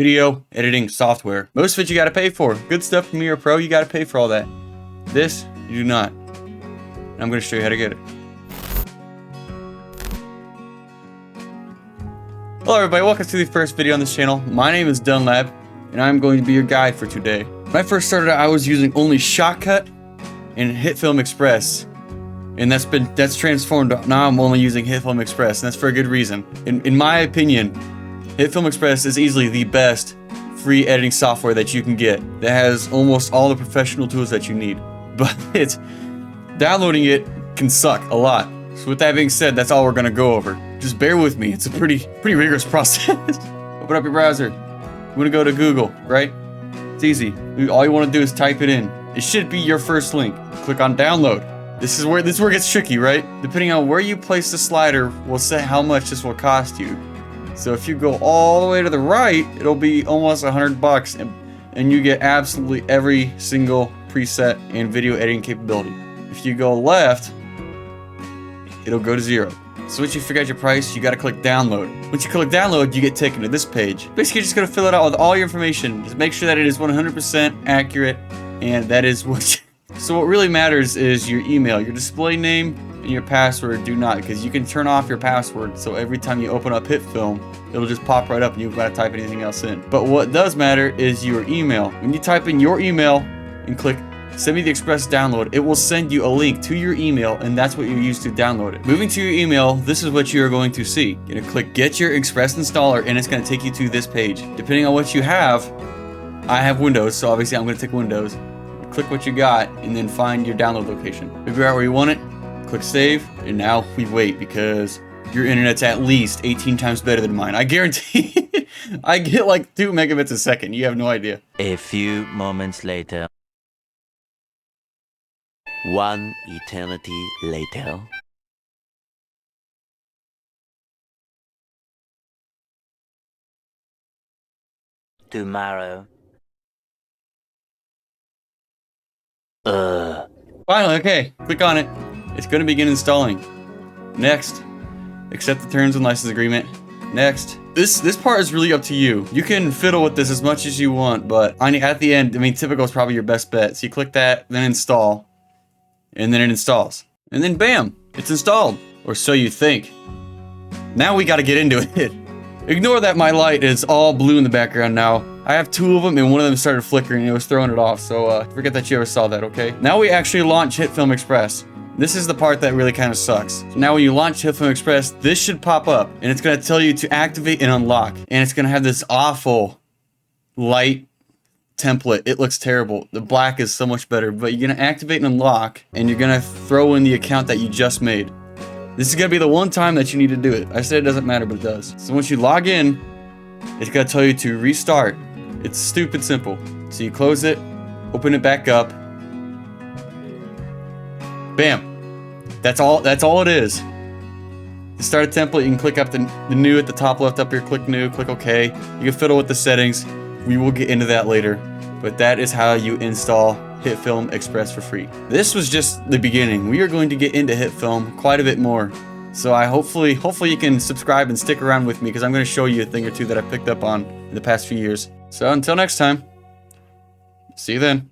video editing software. Most of it you gotta pay for. Good stuff from Premiere Pro, you gotta pay for all that. This, you do not. And I'm gonna show you how to get it. Hello everybody, welcome to the first video on this channel. My name is Dunlab, and I'm going to be your guide for today. When I first started out, I was using only Shotcut and Hitfilm Express. And that's transformed. Now I'm only using Hitfilm Express, and that's for a good reason. In my opinion, Hitfilm Express is easily the best free editing software that you can get. That has almost all the professional tools that you need. But downloading it can suck a lot. So with that being said, that's all we're gonna go over. Just bear with me. It's a pretty rigorous process. Open up your browser. You wanna go to Google, right? It's easy. All you wanna do is type it in. It should be your first link. Click on download. This is where it gets tricky, right? Depending on where you place the slider will say how much this will cost you. So if you go all the way to the right, it'll be almost $100 and you get absolutely every single preset and video editing capability. If you go left, it'll go to $0. So once you figure out your price, you gotta click download. Once you click download, you get taken to this page. Basically, you're just gonna fill it out with all your information. Just make sure that it is 100% accurate, and that is what So what really matters is your email, your display name, and your password do not, because you can turn off your password, so every time you open up Hitfilm, it'll just pop right up and you've got to type anything else in. But what does matter is your email. When you type in your email and click send me the Express download, it will send you a link to your email, and that's what you use to download it. Moving to your email, this is what you're going to see. You're going to click get your Express installer, and it's going to take you to this page. Depending on what you have, I have Windows, so obviously I'm going to take Windows. Click what you got, and then find your download location. Figure out where you want it, click save, and now we wait because your internet's at least 18 times better than mine. I guarantee it. I get like 2 megabits a second. You have no idea. A few moments later. One eternity later. Tomorrow. Finally, okay. Click on it. It's going to begin installing. Next. Accept the terms and license agreement. Next. This part is really up to you. You can fiddle with this as much as you want, but at the end, typical is probably your best bet. So you click that, then install, and then it installs. And then bam, it's installed. Or so you think. Now we got to get into it. Ignore that my light is all blue in the background now. I have 2 of them, and one of them started flickering, and it was throwing it off, so forget that you ever saw that, okay? Now we actually launch Hitfilm Express. This is the part that really kind of sucks. So now when you launch Hitfilm Express, this should pop up, and it's going to tell you to activate and unlock. And it's going to have this awful light template. It looks terrible. The black is so much better, but you're going to activate and unlock, and you're going to throw in the account that you just made. This is going to be the one time that you need to do it. I said it doesn't matter, but it does. So once you log in, it's going to tell you to restart. It's stupid simple. So you close it, open it back up. Bam. That's all it is. To start a template, you can click up the new at the top left up here, click new, click OK. You can fiddle with the settings. We will get into that later. But that is how you install Hitfilm Express for free. This was just the beginning. We are going to get into Hitfilm quite a bit more. So hopefully you can subscribe and stick around with me, because I'm going to show you a thing or two that I picked up on in the past few years. So until next time, see you then.